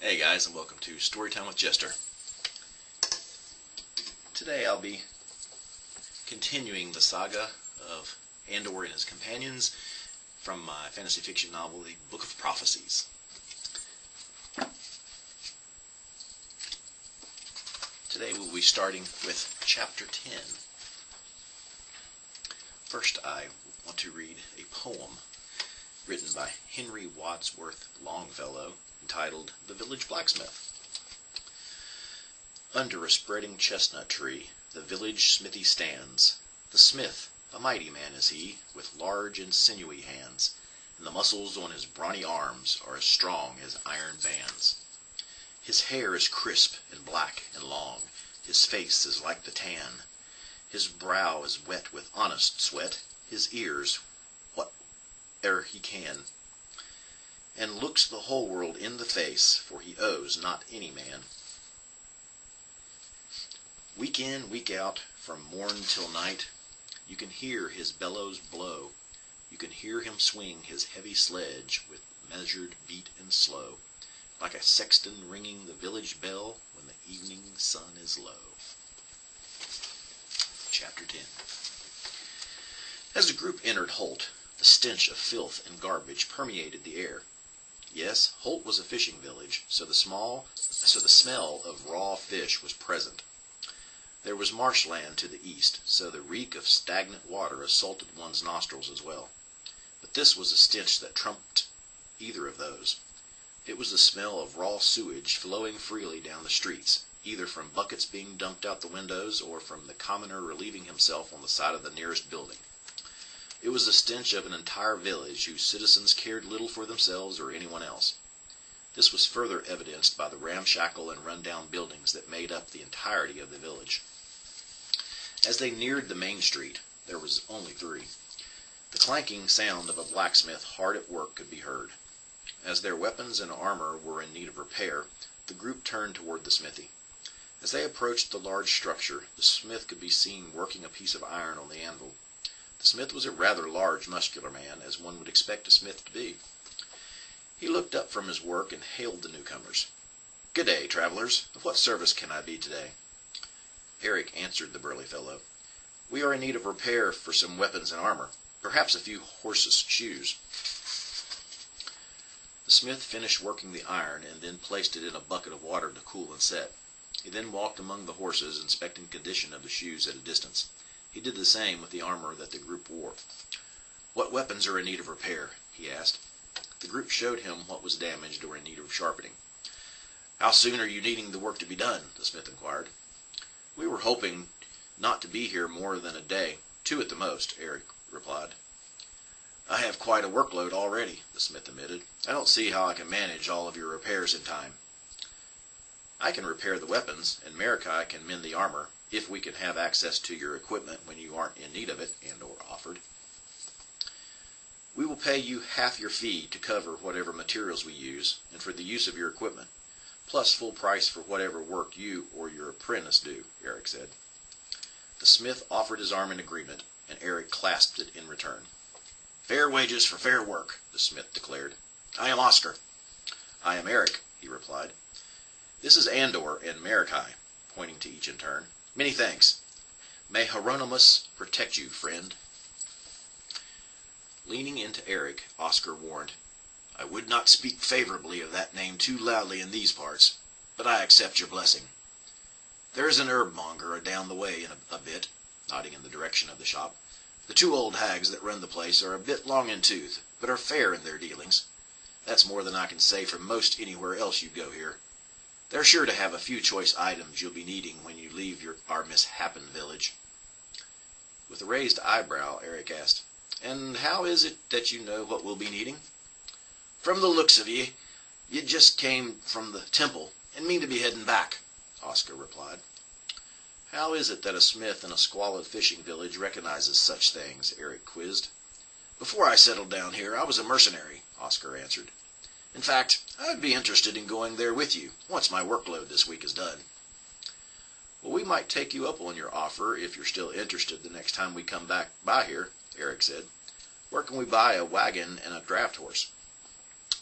Hey guys, and welcome to Storytime with Jester. Today I'll be continuing the saga of Andor and his companions from my fantasy fiction novel, The Book of Prophecies. Today we'll be starting with Chapter 10. First, I want to read a poem written by Henry Wadsworth Longfellow, entitled The Village Blacksmith. Under a spreading chestnut tree, the village smithy stands. The smith, a mighty man is he, with large and sinewy hands, and the muscles on his brawny arms are as strong as iron bands. His hair is crisp and black and long, his face is like the tan. His brow is wet with honest sweat, his ears whate'er he can, and looks the whole world in the face, for he owes not any man. Week in, week out, from morn till night, you can hear his bellows blow, you can hear him swing his heavy sledge with measured beat and slow, like a sexton ringing the village bell when the evening sun is low. Chapter 10. As the group entered Holt, the stench of filth and garbage permeated the air. Yes, Holt was a fishing village, so the smell of raw fish was present. There was marshland to the east, so the reek of stagnant water assaulted one's nostrils as well. But this was a stench that trumped either of those. It was the smell of raw sewage flowing freely down the streets, either from buckets being dumped out the windows or from the commoner relieving himself on the side of the nearest building. It was the stench of an entire village whose citizens cared little for themselves or anyone else. This was further evidenced by the ramshackle and run-down buildings that made up the entirety of the village. As they neared the main street, there was only three. The clanking sound of a blacksmith hard at work could be heard. As their weapons and armor were in need of repair, the group turned toward the smithy. As they approached the large structure, the smith could be seen working a piece of iron on the anvil. The smith was a rather large, muscular man, as one would expect a smith to be. He looked up from his work and hailed the newcomers. "Good day, travelers. Of what service can I be today?" Eric answered the burly fellow. "We are in need of repair for some weapons and armor, perhaps a few horses' shoes." The smith finished working the iron and then placed it in a bucket of water to cool and set. He then walked among the horses, inspecting the condition of the shoes at a distance. He did the same with the armor that the group wore. "What weapons are in need of repair?" he asked. The group showed him what was damaged or in need of sharpening. "How soon are you needing the work to be done?" the smith inquired. "We were hoping not to be here more than a day, 2 at the most," Eric replied. "I have quite a workload already," the smith admitted. "I don't see how I can manage all of your repairs in time." "I can repair the weapons, and Marikai can mend the armor, if we can have access to your equipment when you aren't in need of it," Andor offered. "We will pay you half your fee to cover whatever materials we use, and for the use of your equipment, plus full price for whatever work you or your apprentice do," Eric said. The smith offered his arm in agreement, and Eric clasped it in return. "Fair wages for fair work," the smith declared. "I am Oscar." "I am Eric," he replied. "This is Andor and Marikai," pointing to each in turn. "Many thanks. May Hieronymus protect you, friend." Leaning into Eric, Oscar warned, "I would not speak favorably of that name too loudly in these parts, but I accept your blessing. There is an Herbmonger down the way in a bit," nodding in the direction of the shop. "The 2 old hags that run the place are a bit long in tooth, but are fair in their dealings. That's more than I can say for most anywhere else you go here. They're sure to have a few choice items you'll be needing when you leave our mishappen village." With a raised eyebrow, Eric asked, "And how is it that you know what we'll be needing?" "From the looks of ye, you just came from the temple, and mean to be heading back," Oscar replied. "How is it that a smith in a squalid fishing village recognizes such things?" Eric quizzed. "Before I settled down here, I was a mercenary," Oscar answered. "In fact, I'd be interested in going there with you, once my workload this week is done." "Well, we might take you up on your offer if you're still interested the next time we come back by here," Eric said. "Where can we buy a wagon and a draft horse?"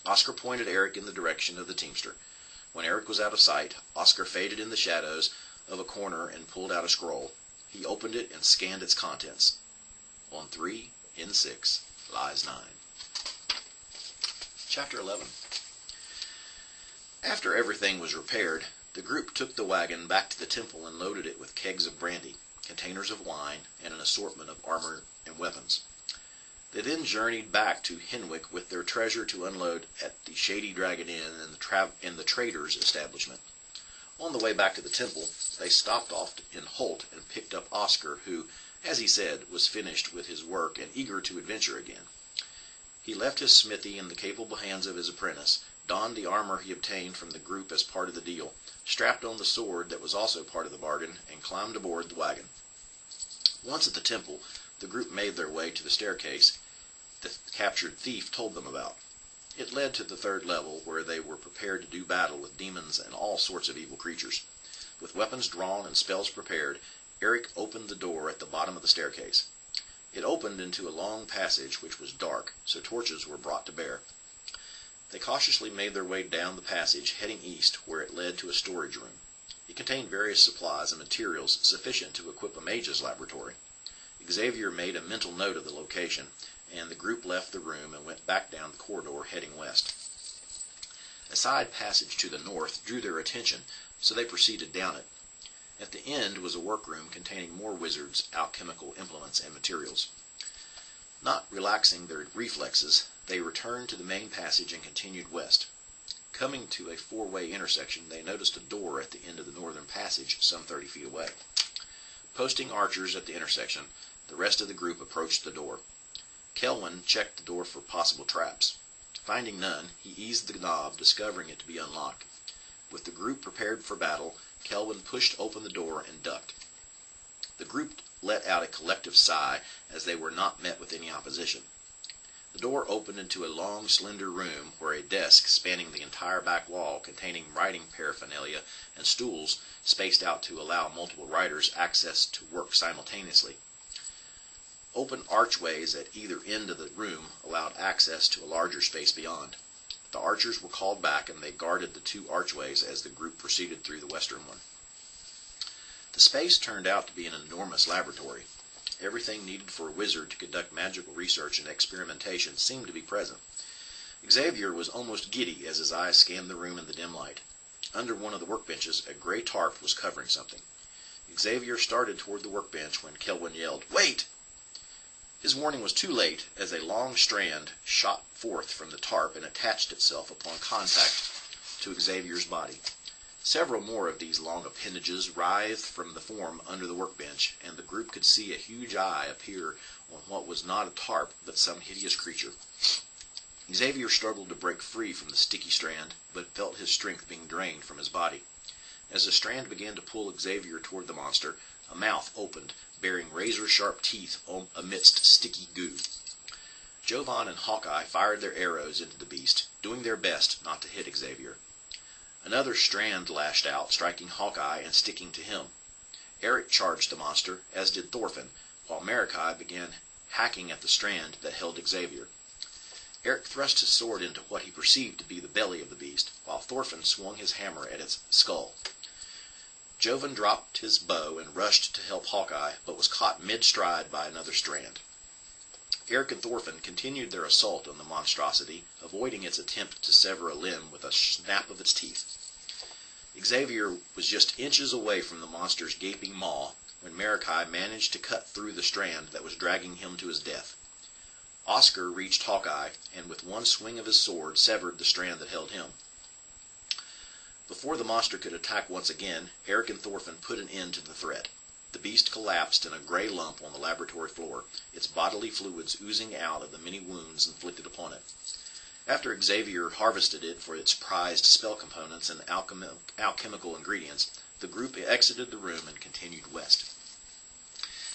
Oscar pointed Eric in the direction of the teamster. When Eric was out of sight, Oscar faded in the shadows of a corner and pulled out a scroll. He opened it and scanned its contents. On 3 in 6 lies 9. Chapter 11. After everything was repaired, the group took the wagon back to the temple and loaded it with kegs of brandy, containers of wine, and an assortment of armor and weapons. They then journeyed back to Henwick with their treasure to unload at the Shady Dragon Inn and the trader's establishment. On the way back to the temple, they stopped off in Holt and picked up Oscar, who, as he said, was finished with his work and eager to adventure again. He left his smithy in the capable hands of his apprentice, donned the armor he obtained from the group as part of the deal, strapped on the sword that was also part of the bargain, and climbed aboard the wagon. Once at the temple, the group made their way to the staircase the captured thief told them about. It led to the 3rd level, where they were prepared to do battle with demons and all sorts of evil creatures. With weapons drawn and spells prepared, Eric opened the door at the bottom of the staircase. It opened into a long passage which was dark, so torches were brought to bear. They cautiously made their way down the passage, heading east, where it led to a storage room. It contained various supplies and materials sufficient to equip a mage's laboratory. Xavier made a mental note of the location, and the group left the room and went back down the corridor heading west. A side passage to the north drew their attention, so they proceeded down it. At the end was a workroom containing more wizards, alchemical implements, and materials. Not relaxing their reflexes, they returned to the main passage and continued west. Coming to a 4-way intersection, they noticed a door at the end of the northern passage, some 30 feet away. Posting archers at the intersection, the rest of the group approached the door. Kelwin checked the door for possible traps. Finding none, he eased the knob, discovering it to be unlocked. With the group prepared for battle, Kelwin pushed open the door and ducked. The group let out a collective sigh as they were not met with any opposition. The door opened into a long, slender room where a desk spanning the entire back wall, containing writing paraphernalia and stools spaced out to allow multiple writers access to work simultaneously. Open archways at either end of the room allowed access to a larger space beyond. The archers were called back, and they guarded the 2 archways as the group proceeded through the western one. The space turned out to be an enormous laboratory. Everything needed for a wizard to conduct magical research and experimentation seemed to be present. Xavier was almost giddy as his eyes scanned the room in the dim light. Under one of the workbenches, a gray tarp was covering something. Xavier started toward the workbench when Kelwin yelled, "Wait!" His warning was too late, as a long strand shot forth from the tarp and attached itself upon contact to Xavier's body. Several more of these long appendages writhed from the form under the workbench, and the group could see a huge eye appear on what was not a tarp, but some hideous creature. Xavier struggled to break free from the sticky strand, but felt his strength being drained from his body. As the strand began to pull Xavier toward the monster, a mouth opened, bearing razor-sharp teeth amidst sticky goo. Jovan and Hawkeye fired their arrows into the beast, doing their best not to hit Xavier. Another strand lashed out, striking Hawkeye and sticking to him. Eric charged the monster, as did Thorfinn, while Marikai began hacking at the strand that held Xavier. Eric thrust his sword into what he perceived to be the belly of the beast, while Thorfinn swung his hammer at its skull. Jovan dropped his bow and rushed to help Hawkeye, but was caught mid-stride by another strand. Eric and Thorfinn continued their assault on the monstrosity, avoiding its attempt to sever a limb with a snap of its teeth. Xavier was just inches away from the monster's gaping maw when Marikai managed to cut through the strand that was dragging him to his death. Oscar reached Hawkeye, and with one swing of his sword severed the strand that held him. Before the monster could attack once again, Eric and Thorfinn put an end to the threat. The beast collapsed in a gray lump on the laboratory floor, its bodily fluids oozing out of the many wounds inflicted upon it. After Xavier harvested it for its prized spell components and alchemical ingredients, the group exited the room and continued west.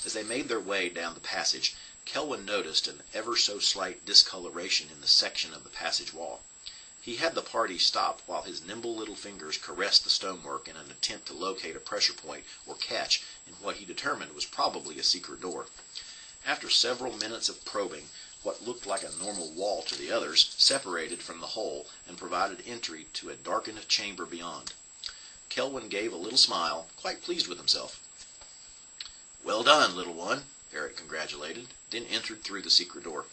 As they made their way down the passage, Kelwin noticed an ever-so-slight discoloration in the section of the passage wall. He had the party stop while his nimble little fingers caressed the stonework in an attempt to locate a pressure point or catch in what he determined was probably a secret door. After several minutes of probing, what looked like a normal wall to the others separated from the hole and provided entry to a darkened chamber beyond. Kelvin gave a little smile, quite pleased with himself. "Well done, little one," Eric congratulated, then entered through the secret door.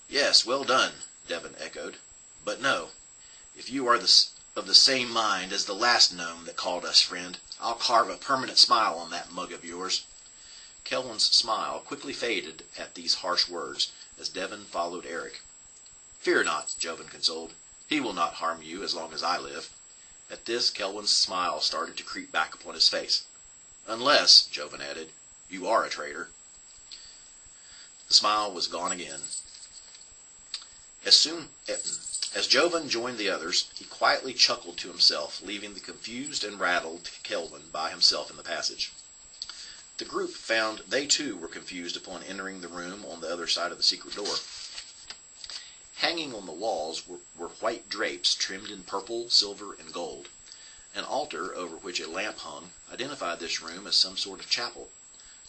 "Yes, well done," Devon echoed. "But no. If you are of the same mind as the last gnome that called us friend, I'll carve a permanent smile on that mug of yours." Kelvin's smile quickly faded at these harsh words, as Devon followed Eric. "Fear not," Jovan consoled. "He will not harm you as long as I live." At this, Kelvin's smile started to creep back upon his face. "Unless," Jovan added, "you are a traitor." The smile was gone again. As Jovan joined the others, he quietly chuckled to himself, leaving the confused and rattled Kelvin by himself in the passage. The group found they too were confused upon entering the room on the other side of the secret door. Hanging on the walls were white drapes trimmed in purple, silver, and gold. An altar, over which a lamp hung, identified this room as some sort of chapel.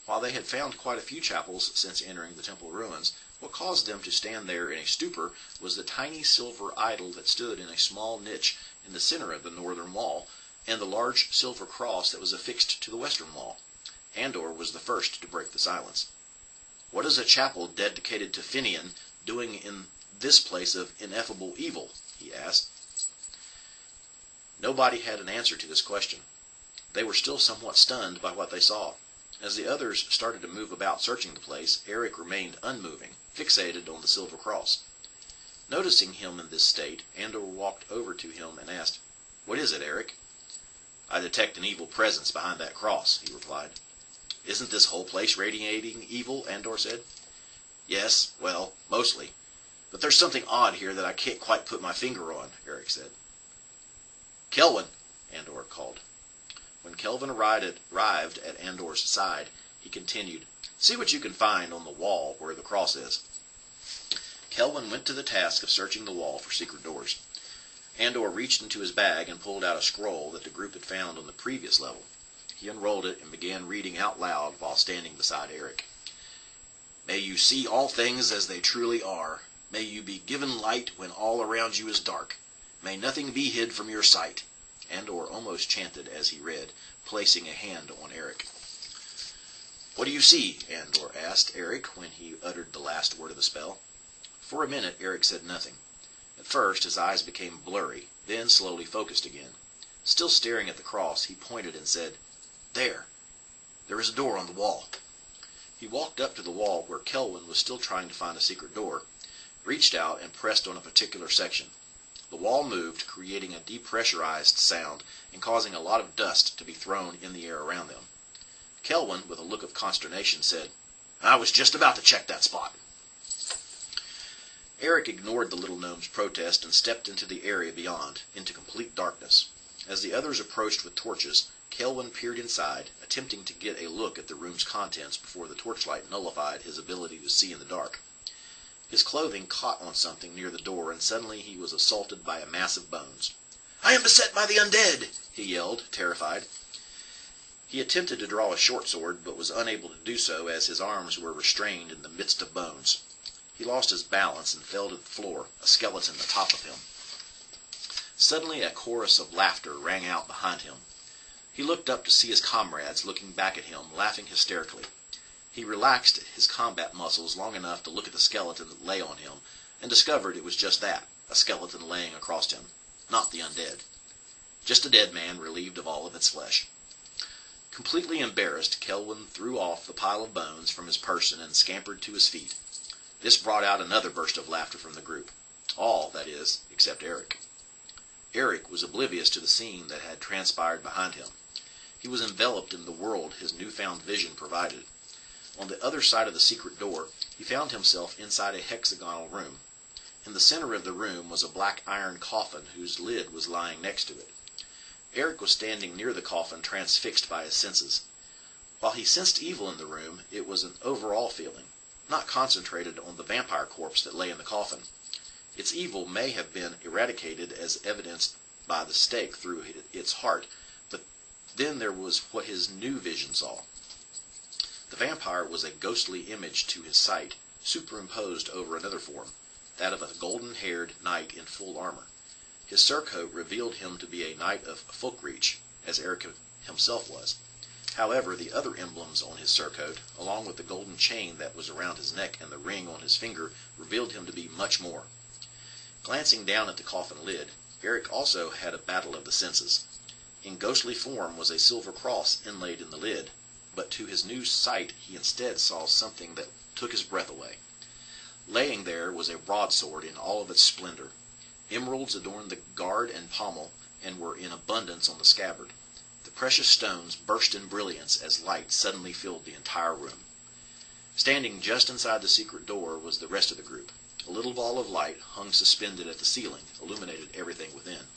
While they had found quite a few chapels since entering the temple ruins, what caused them to stand there in a stupor was the tiny silver idol that stood in a small niche in the center of the northern wall, and the large silver cross that was affixed to the western wall. Andor was the first to break the silence. "What is a chapel dedicated to Finian doing in this place of ineffable evil?" he asked. Nobody had an answer to this question. They were still somewhat stunned by what they saw. As the others started to move about searching the place, Eric remained unmoving, fixated on the silver cross. Noticing him in this state, Andor walked over to him and asked, "What is it, Eric?" "I detect an evil presence behind that cross," he replied. "Isn't this whole place radiating evil?" Andor said. "Yes, well, mostly. But there's something odd here that I can't quite put my finger on," Eric said. "Kelvin!" Andor called. When Kelvin arrived at Andor's side, he continued, "See what you can find on the wall where the cross is." Kelvin went to the task of searching the wall for secret doors. Andor reached into his bag and pulled out a scroll that the group had found on the previous level. He unrolled it and began reading out loud while standing beside Eric. "May you see all things as they truly are. May you be given light when all around you is dark. May nothing be hid from your sight," Andor almost chanted as he read, placing a hand on Eric. "What do you see?" Andor asked Eric when he uttered the last word of the spell. For a minute Eric said nothing. At first his eyes became blurry, then slowly focused again. Still staring at the cross, he pointed and said, "There! There is a door on the wall." He walked up to the wall where Kelvin was still trying to find a secret door, reached out and pressed on a particular section. The wall moved, creating a depressurized sound and causing a lot of dust to be thrown in the air around them. Kelvin, with a look of consternation, said, "I was just about to check that spot." Eric ignored the little gnome's protest and stepped into the area beyond, into complete darkness. As the others approached with torches, Kelvin peered inside, attempting to get a look at the room's contents before the torchlight nullified his ability to see in the dark. His clothing caught on something near the door, and suddenly he was assaulted by a mass of bones. "I am beset by the undead!" he yelled, terrified. He attempted to draw a short sword, but was unable to do so as his arms were restrained in the midst of bones. He lost his balance and fell to the floor, a skeleton atop of him. Suddenly a chorus of laughter rang out behind him. He looked up to see his comrades looking back at him, laughing hysterically. He relaxed his combat muscles long enough to look at the skeleton that lay on him, and discovered it was just that, a skeleton laying across him, not the undead. Just a dead man relieved of all of its flesh. Completely embarrassed, Kelvin threw off the pile of bones from his person and scampered to his feet. This brought out another burst of laughter from the group. All, that is, except Eric. Eric was oblivious to the scene that had transpired behind him. He was enveloped in the world his newfound vision provided. On the other side of the secret door, he found himself inside a hexagonal room. In the center of the room was a black iron coffin whose lid was lying next to it. Eric was standing near the coffin, transfixed by his senses. While he sensed evil in the room, it was an overall feeling, not concentrated on the vampire corpse that lay in the coffin. Its evil may have been eradicated as evidenced by the stake through its heart, but then there was what his new vision saw. The vampire was a ghostly image to his sight, superimposed over another form, that of a golden-haired knight in full armor. His surcoat revealed him to be a knight of Folkreach, as Eric himself was. However, the other emblems on his surcoat, along with the golden chain that was around his neck and the ring on his finger, revealed him to be much more. Glancing down at the coffin lid, Eric also had a battle of the senses. In ghostly form was a silver cross inlaid in the lid, but to his new sight he instead saw something that took his breath away. Laying there was a broadsword in all of its splendor. Emeralds adorned the guard and pommel, and were in abundance on the scabbard. The precious stones burst in brilliance as light suddenly filled the entire room. Standing just inside the secret door was the rest of the group. A little ball of light hung suspended at the ceiling, illuminated everything within.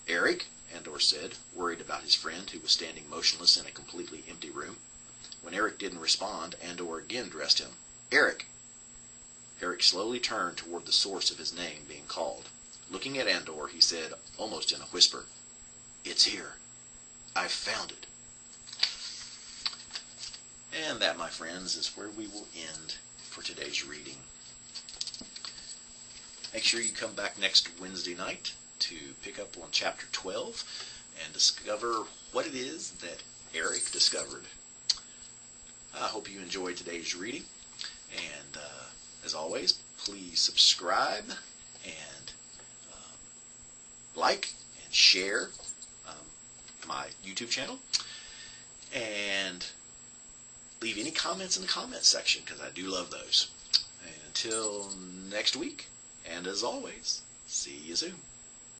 "Eric," Andor said, worried about his friend, who was standing motionless in a completely empty room. When Eric didn't respond, Andor again addressed him. "Eric!" Eric slowly turned toward the source of his name being called. Looking at Andor, he said, almost in a whisper, "It's here. I've found it." And that, my friends, is where we will end for today's reading. Make sure you come back next Wednesday night to pick up on Chapter 12 and discover what it is that Eric discovered. I hope you enjoyed today's reading, and as always, please subscribe and like and share my YouTube channel, and leave any comments in the comments section, because I do love those. And until next week, and as always, see you soon.